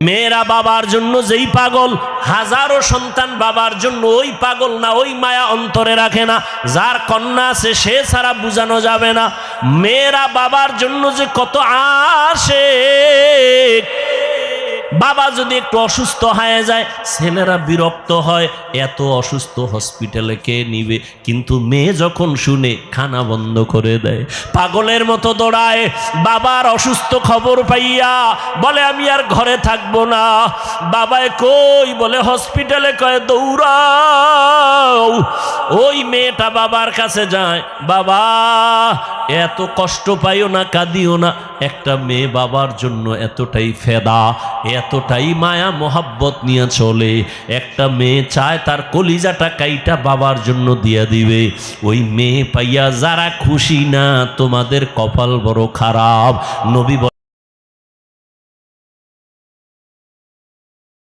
মেয়েরা বাবার জন্য যেই পাগল, হাজারো সন্তান বাবার জন্য ওই পাগল না, ওই মায়া অন্তরে রাখে না। যার কন্যা আছে সে ছাড়া বোঝানো যাবে না। মেয়েরা বাবার জন্য যে কত আশিক। বাবা যদি একটু অসুস্থ হয়ে যায় ছেলেরা বিরক্ত হয়, এত অসুস্থ হসপিটালে কে নিবে, কিন্তু মেয়ে যখন শুনে খানা বন্ধ করে দেয়, পাগলের মতো দৌড়ায়। বাবার অসুস্থ খবর পাইয়া বলে আমি আর ঘরে থাকবো না। বাবায় কই, বলে হসপিটালে, কয় দৌড়াও। ওই মেয়েটা বাবার কাছে যায়, বাবা এত কষ্ট পাইও না, কাঁদিও না। একটা মেয়ে বাবার জন্য এতটাই ফেদা, এতটাই মায়া মোহাব্বত নিয়ে চলে। একটা মেয়ে চায় তার কলিজাটা কাইটা বাবার জন্য দিয়ে দিবে। ওই মেয়ে পাইয়া যারা খুশি না, তোমাদের কপাল বড় খারাপ। নবী